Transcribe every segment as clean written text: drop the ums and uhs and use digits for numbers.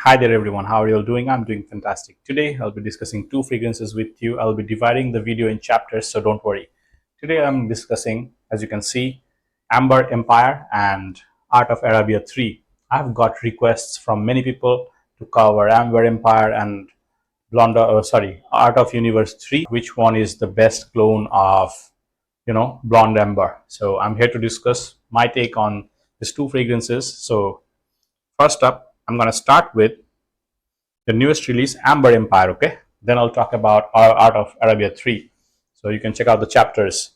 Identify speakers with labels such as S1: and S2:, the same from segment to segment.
S1: Hi there everyone, how are you all doing? I'm doing fantastic. Today I'll be discussing two fragrances with you. I'll be dividing the video in chapters, so don't worry. Today I'm discussing, as you can see, Amber Empire and Art of Arabia 3. I've got requests from many people to cover Amber Empire and Art of Universe 3. Which one is the best clone of, Blonde Amber? So I'm here to discuss my take on these two fragrances. So first up, I'm going to start with the newest release, Amber Empire. Okay, then I'll talk about Art of Arabia 3. So you can check out the chapters.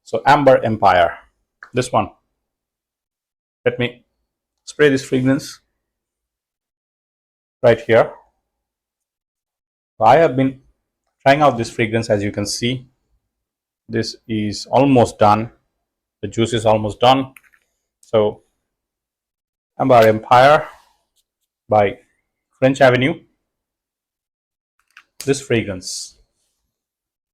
S1: So Amber Empire, this one. Let me spray this fragrance right here. So I have been trying out this fragrance. As you can see, this is almost done. The juice is almost done. So Amber Empire by French Avenue. This fragrance,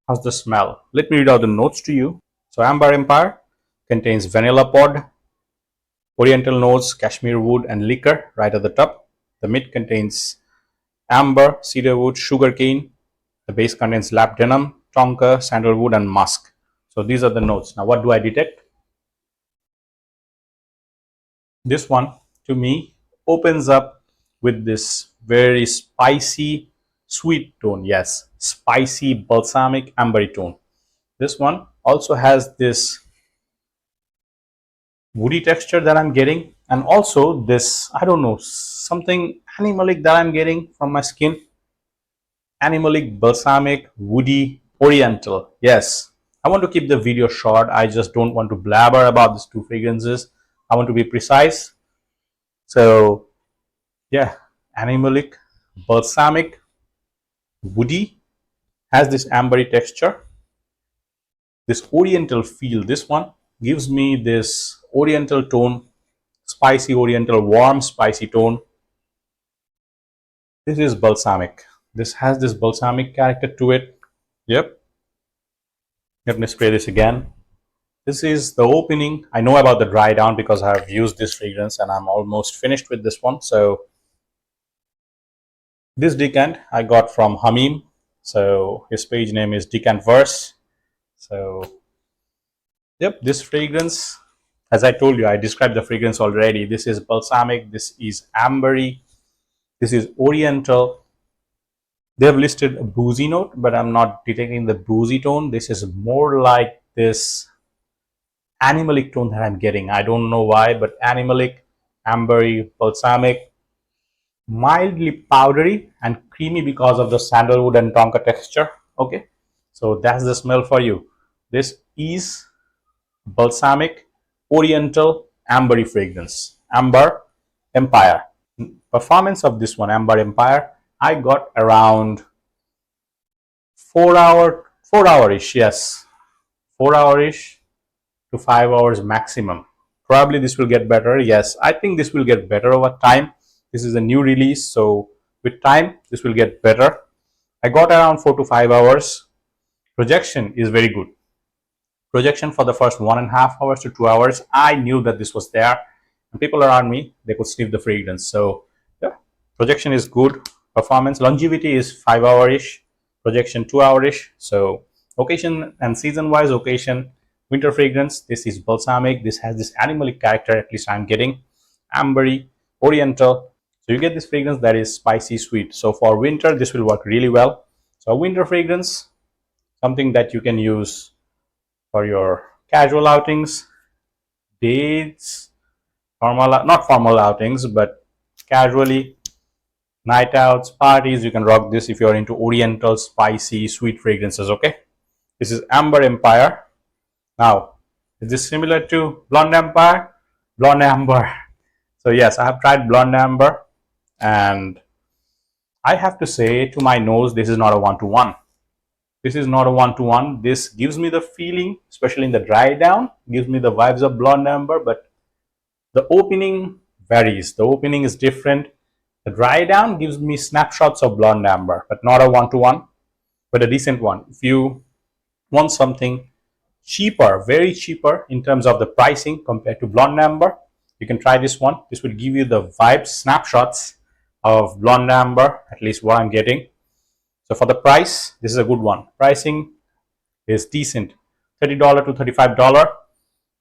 S1: how's the smell? Let me read out the notes to you. So Amber Empire contains vanilla pod, oriental notes, cashmere wood, and liquor right at the top. The mid contains amber, cedarwood, sugarcane. The base contains labdanum, tonka, sandalwood, and musk. So these are the notes. Now what do I detect? This one, to me, opens up with this very spicy, sweet tone. Yes, spicy, balsamic, ambery tone. This one also has this woody texture that I'm getting, and also this, I don't know, something animalic that I'm getting from my skin. Animalic, balsamic, woody, oriental. Yes, I want to keep the video short. I just don't want to blabber about these two fragrances. I want to be precise. So yeah, animalic, balsamic, woody, has this ambery texture, this oriental feel. This one gives me this oriental tone, spicy oriental, warm spicy tone. This is balsamic. This has this balsamic character to it. Yep. Let me spray this again. This is the opening. I know about the dry down because I have used this fragrance and I'm almost finished with this one. So this decant I got from Hamim. So his page name is Decant Verse. So yep, this fragrance, as I told you, I described the fragrance already. This is balsamic, this is ambery, this is oriental. They have listed a boozy note, but I'm not detecting the boozy tone. This is more like this animalic tone that I'm getting. I don't know why, but animalic, ambery, balsamic, mildly powdery and creamy because of the sandalwood and tonka texture. Okay, so that's the smell for you. This is balsamic, oriental, ambery fragrance, Amber Empire. Performance of this one, Amber Empire, I got around 4 hour-ish. Yes, 4 hour-ish to 5 hours maximum. Probably this will get better. Yes, I think this will get better over time. This is a new release, so with time this will get better. I got around 4 to 5 hours. Projection is very good. Projection for the first 1.5 hours to 2 hours, I knew that this was there, and people around me, they could sniff the fragrance. So yeah, projection is good. Performance longevity is 5 hour-ish, projection 2 hour-ish. So occasion and season wise, occasion winter fragrance, this is balsamic, this has this animalic character, at least I'm getting, ambery, oriental. So you get this fragrance that is spicy sweet. So for winter this will work really well. So a winter fragrance, something that you can use for your casual outings, dates, not formal outings, but casually, night outs, parties. You can rock this if you're into oriental, spicy, sweet fragrances. Okay, this is Amber Empire. Now, is this similar to Blonde Empire? Blonde Amber. So yes, I have tried Blonde Amber, and I have to say, to my nose, this is not a one-to-one. This is not a one-to-one. This gives me the feeling, especially in the dry down, gives me the vibes of Blonde Amber, but the opening varies. The opening is different. The dry down gives me snapshots of Blonde Amber, but not a one-to-one, but a decent one. If you want something cheaper, very cheaper in terms of the pricing compared to Blonde Amber, you can try this one. This will give you the vibes, snapshots of blonde amber, at least what I'm getting. So for the price, this is a good one. Pricing is decent, $30 to $35.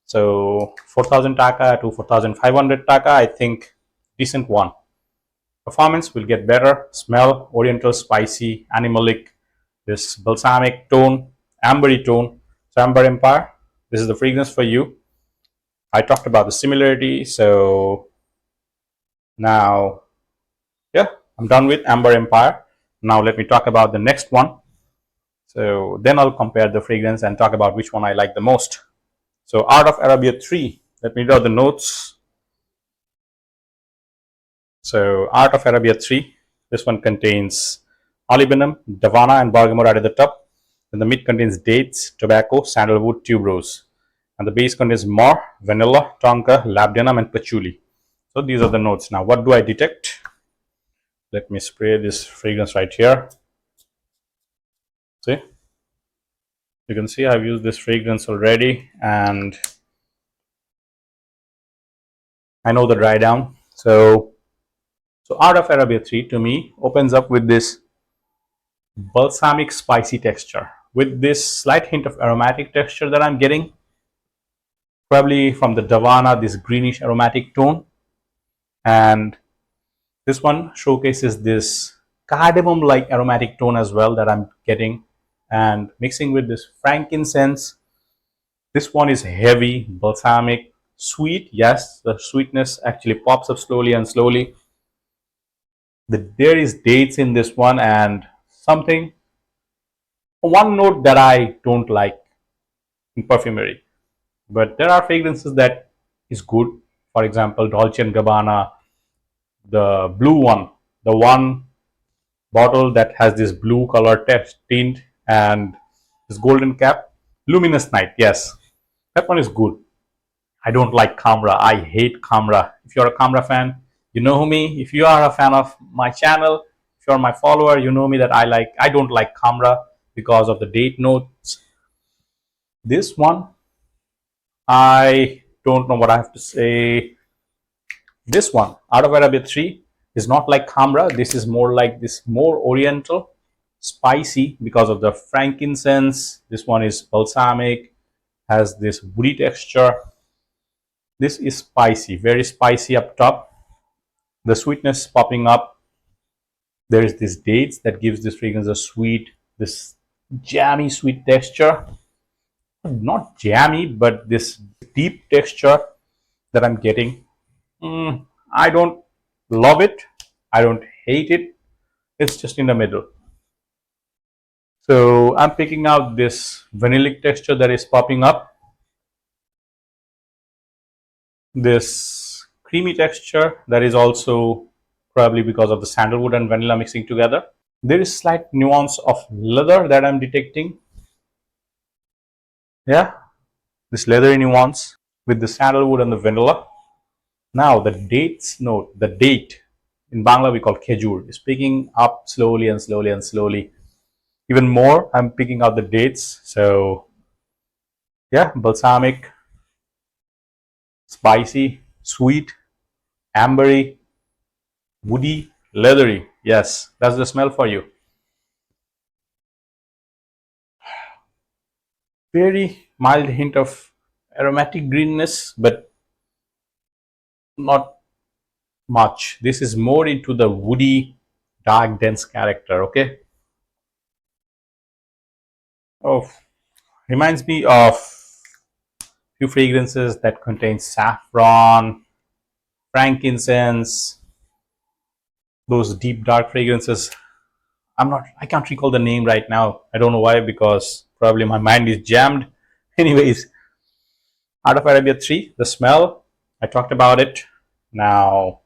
S1: So 4,000 taka to 4,500 taka, I think decent one. Performance will get better. Smell, oriental, spicy, animalic, this balsamic tone, ambery tone. So Amber Empire, this is the fragrance for you. I talked about the similarity. So now, yeah, I'm done with Amber Empire. Now let me talk about the next one. So then I'll compare the fragrance and talk about which one I like the most. So Art of Arabia 3, let me draw the notes. So Art of Arabia 3, this one contains olibanum, davana and bergamot at the top. Then the mid contains dates, tobacco, sandalwood, tuberose. And the base contains myrrh, vanilla, tonka, labdanum and patchouli. So these are the notes. Now what do I detect? Let me spray this fragrance right here. See? You can see I've used this fragrance already and I know the dry down. So Art of Arabia 3 to me opens up with this balsamic spicy texture with this slight hint of aromatic texture that I'm getting, probably from the davana, this greenish aromatic tone. And this one showcases this cardamom like aromatic tone as well that I'm getting, and mixing with this frankincense. This one is heavy, balsamic, sweet. Yes, the sweetness actually pops up slowly and slowly. There is dates in this one and something, one note that I don't like in perfumery, but there are fragrances that is good. For example, Dolce and Gabbana, the blue one, the one bottle that has this blue color tint and this golden cap, Luminous Night. Yes, that one is good. I don't like Khamra. I hate Khamra. If you're a Khamra fan, you know me. If you are a fan of my channel, if you're my follower, you know me that I don't like Khamra because of the date notes. This one, I don't know what I have to say. This one, Art of Arabia 3, is not like Khamra. This is more like this, more oriental, spicy because of the frankincense. This one is balsamic, has this woody texture. This is spicy, very spicy up top. The sweetness popping up. There is this dates that gives this fragrance a sweet, this jammy sweet texture. Not jammy, but this deep texture that I'm getting. I don't love it. I don't hate it. It's just in the middle. So I'm picking out this vanillic texture that is popping up. This creamy texture that is also probably because of the sandalwood and vanilla mixing together. There is slight nuance of leather that I'm detecting. Yeah, this leathery nuance with the sandalwood and the vanilla. Now the dates note, the date in Bangla we call khejur, is picking up slowly and slowly and slowly. Even more, I'm picking out the dates. So yeah, balsamic, spicy, sweet, ambery, woody, leathery. Yes, that's the smell for you. Very mild hint of aromatic greenness, but not much. This is more into the woody, dark, dense character. Okay. Oh, reminds me of few fragrances that contain saffron, frankincense, those deep dark fragrances. I can't recall the name right now. I don't know why, because probably my mind is jammed. Anyways, Art of Arabia 3, the smell, I talked about it. Now,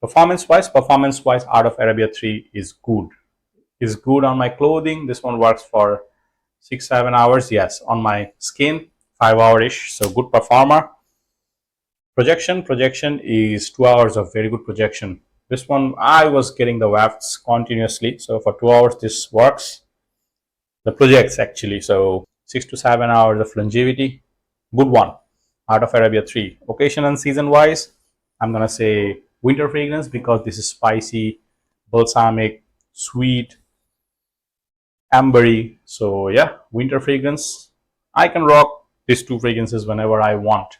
S1: performance wise, Art of Arabia 3 is good. Is good on my clothing. This one works for 6-7 hours. Yes, on my skin, 5 hour ish. So good performer. Projection is 2 hours of very good projection. This one I was getting the wafts continuously, so for 2 hours this works. The projects actually, so 6 to 7 hours of longevity. Good one. Art of Arabia 3. Occasion and season wise, I'm gonna say winter fragrance because this is spicy, balsamic, sweet, ambery. So yeah, winter fragrance. I can rock these two fragrances whenever I want.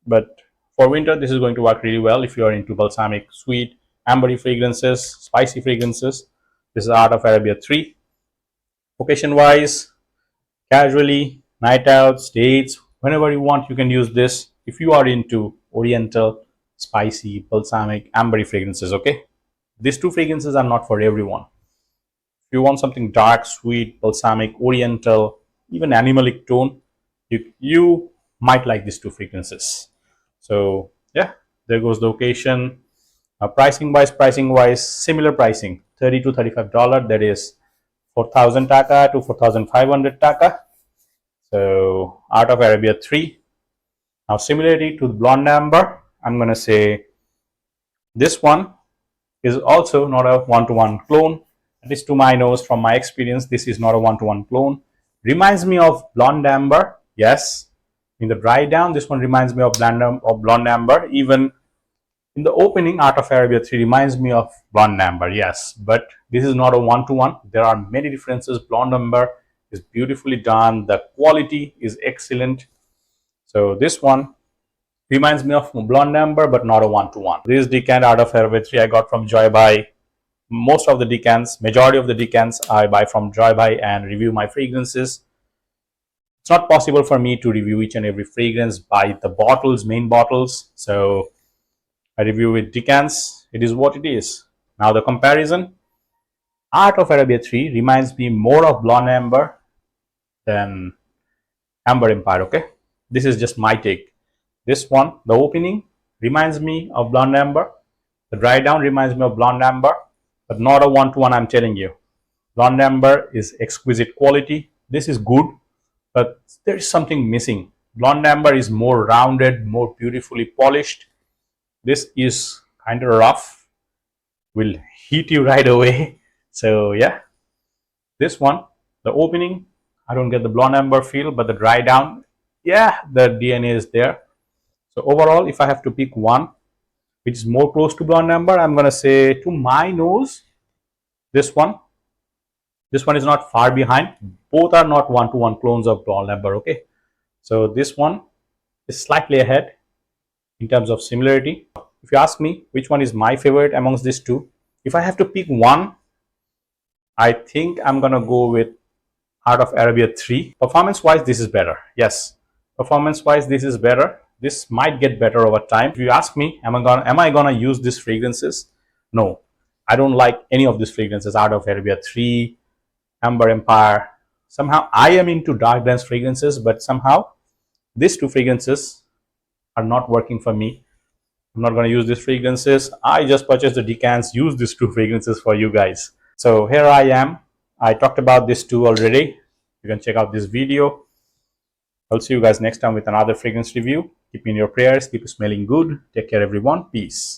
S1: But for winter, this is going to work really well if you are into balsamic, sweet, ambery fragrances, spicy fragrances. This is Art of Arabia 3. Occasion wise, casually, night outs, dates, whenever you want, you can use this if you are into oriental, spicy, balsamic, ambery fragrances. Okay, these two fragrances are not for everyone. If you want something dark, sweet, balsamic, oriental, even animalic tone, you might like these two fragrances. So yeah, there goes the occasion. Pricing wise, similar pricing, 30 to $35. That is 4,000 taka to 4,500 taka. So Art of Arabia 3. Now similarity to the Blonde Amber, I'm gonna say this one is also not a one-to-one clone. At least to my nose, from my experience, this is not a one-to-one clone. Reminds me of Blonde Amber, yes. In the dry down, this one reminds me of Blonde Amber. Even in the opening, Art of Arabia 3 reminds me of Blonde Amber, yes. But this is not a one-to-one. There are many differences. Blonde Amber is beautifully done. The quality is excellent. So this one reminds me of Blonde Amber, but not a one-to-one. This decant Art of Arabia 3 I got from Joy By. Most of the decants, majority of the decants I buy from Joy By and review my fragrances. It's not possible for me to review each and every fragrance by the bottles, main bottles. So I review with decants. It is what it is. Now the comparison. Art of Arabia 3 reminds me more of Blonde Amber than Amber Empire. Okay, this is just my take. This one, the opening reminds me of Blonde Amber. The dry down reminds me of Blonde Amber, but not a one-to-one, I'm telling you. Blonde Amber is exquisite quality. This is good, but there is something missing. Blonde Amber is more rounded, more beautifully polished. This is kind of rough, will hit you right away. So yeah, this one, the opening, I don't get the Blonde Amber feel, but the dry down, yeah, the DNA is there. So overall, if I have to pick one which is more close to Blonde Amber, I'm gonna say, to my nose, this one. This one is not far behind. Both are not one-to-one clones of Blonde Amber. Okay, so this one is slightly ahead in terms of similarity. If you ask me which one is my favorite amongst these two, if I have to pick one, I think I'm gonna go with Art of Arabia 3. Performance wise, this is better. Yes, performance wise, this is better. This might get better over time. If you ask me, am I gonna use these fragrances? No, I don't like any of these fragrances. Art of Arabia 3, Amber Empire. Somehow I am into dark dance fragrances, but somehow these two fragrances are not working for me. I'm not going to use these fragrances. I just purchased the decants, use these two fragrances for you guys. So here I am. I talked about these two already. You can check out this video. I'll see you guys next time with another fragrance review. Keep me in your prayers. Keep smelling good. Take care, everyone. Peace.